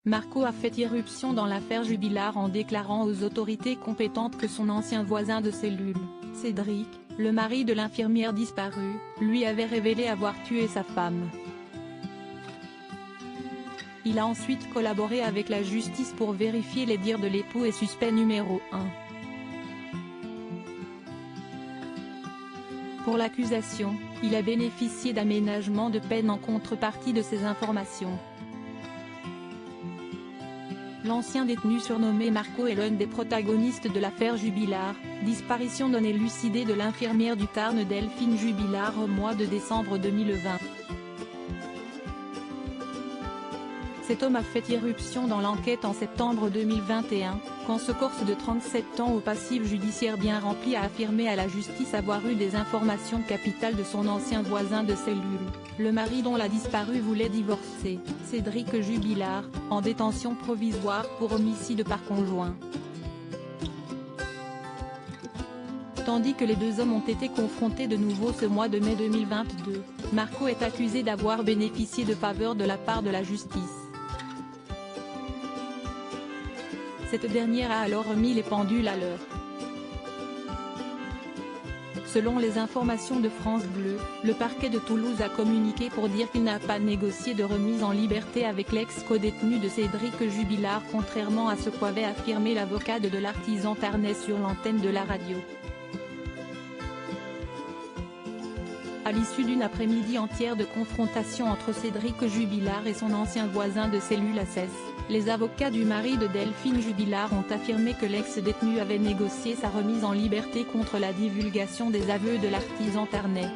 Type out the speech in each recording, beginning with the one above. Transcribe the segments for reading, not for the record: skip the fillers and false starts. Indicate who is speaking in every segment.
Speaker 1: Marco a fait irruption dans l'affaire Jubillar en déclarant aux autorités compétentes que son ancien voisin de cellule, Cédric, le mari de l'infirmière disparue, lui avait révélé avoir tué sa femme. Il a ensuite collaboré avec la justice pour vérifier les dires de l'époux et suspect numéro 1. Pour l'accusation, il a bénéficié d'aménagements de peine en contrepartie de ces informations. L'ancien détenu surnommé Marco est l'un des protagonistes de l'affaire Jubillar, disparition non élucidée de l'infirmière du Tarn Delphine Jubillar au mois de décembre 2020. Cet homme a fait irruption dans l'enquête en septembre 2021, quand ce Corse de 37 ans au passif judiciaire bien rempli a affirmé à la justice avoir eu des informations capitales de son ancien voisin de cellule, le mari dont la disparue voulait divorcer, Cédric Jubillar, en détention provisoire pour homicide par conjoint. Tandis que les deux hommes ont été confrontés de nouveau ce mois de mai 2022, Marco est accusé d'avoir bénéficié de faveurs de la part de la justice. Cette dernière a alors remis les pendules à l'heure. Selon les informations de France Bleu, le parquet de Toulouse a communiqué pour dire qu'il n'a pas négocié de remise en liberté avec l'ex-codétenu de Cédric Jubillar, contrairement à ce qu'avait affirmé l'avocat de l'artisan tarnais sur l'antenne de la radio. À l'issue d'une après-midi entière de confrontation entre Cédric Jubillar et son ancien voisin de cellule à Cesse, les avocats du mari de Delphine Jubillar ont affirmé que l'ex-détenu avait négocié sa remise en liberté contre la divulgation des aveux de l'artisan tarnais.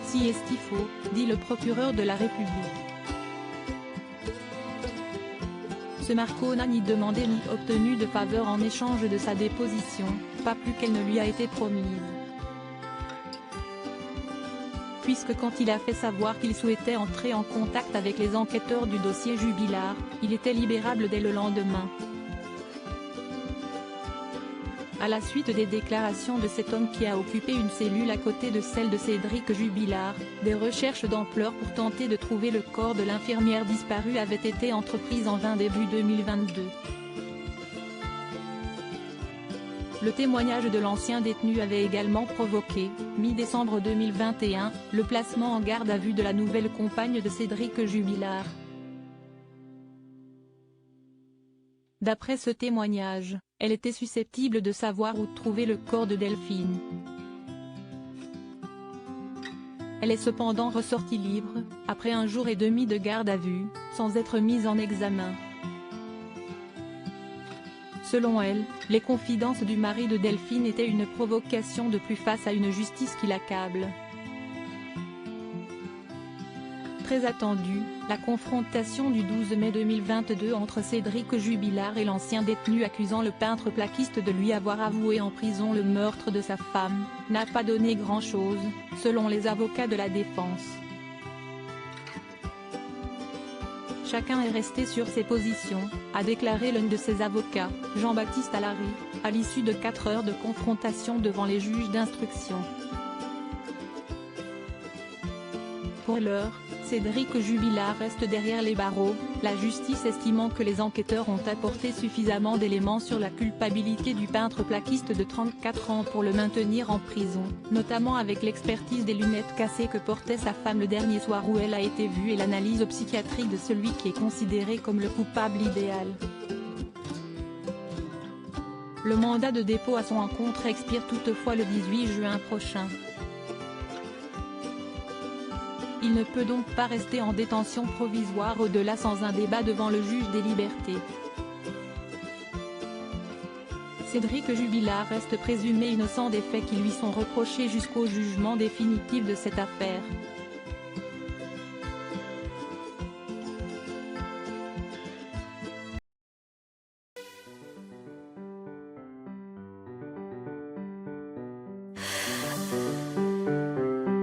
Speaker 1: Si est-il faux, dit le procureur de la République. Ce Marco n'a ni demandé ni obtenu de faveur en échange de sa déposition, pas plus qu'elle ne lui a été promise. Puisque quand il a fait savoir qu'il souhaitait entrer en contact avec les enquêteurs du dossier Jubillar, il était libérable dès le lendemain. À la suite des déclarations de cet homme qui a occupé une cellule à côté de celle de Cédric Jubillar, des recherches d'ampleur pour tenter de trouver le corps de l'infirmière disparue avaient été entreprises en vain début 2022. Le témoignage de l'ancien détenu avait également provoqué, mi-décembre 2021, le placement en garde à vue de la nouvelle compagne de Cédric Jubillar. D'après ce témoignage, elle était susceptible de savoir où trouver le corps de Delphine. Elle est cependant ressortie libre, après 1 jour et demi de garde à vue, sans être mise en examen. Selon elle, les confidences du mari de Delphine étaient une provocation de plus face à une justice qui l'accable. Très attendue, la confrontation du 12 mai 2022 entre Cédric Jubillar et l'ancien détenu accusant le peintre plaquiste de lui avoir avoué en prison le meurtre de sa femme, n'a pas donné grand-chose, selon les avocats de la défense. Chacun est resté sur ses positions, a déclaré l'un de ses avocats, Jean-Baptiste Allary, à l'issue de 4 heures de confrontation devant les juges d'instruction. Pour l'heure, Cédric Jubillar reste derrière les barreaux, la justice estimant que les enquêteurs ont apporté suffisamment d'éléments sur la culpabilité du peintre plaquiste de 34 ans pour le maintenir en prison, notamment avec l'expertise des lunettes cassées que portait sa femme le dernier soir où elle a été vue et l'analyse psychiatrique de celui qui est considéré comme le coupable idéal. Le mandat de dépôt à son encontre expire toutefois le 18 juin prochain. Il ne peut donc pas rester en détention provisoire au-delà sans un débat devant le juge des libertés. Cédric Jubillar reste présumé innocent des faits qui lui sont reprochés jusqu'au jugement définitif de cette affaire.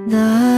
Speaker 2: 나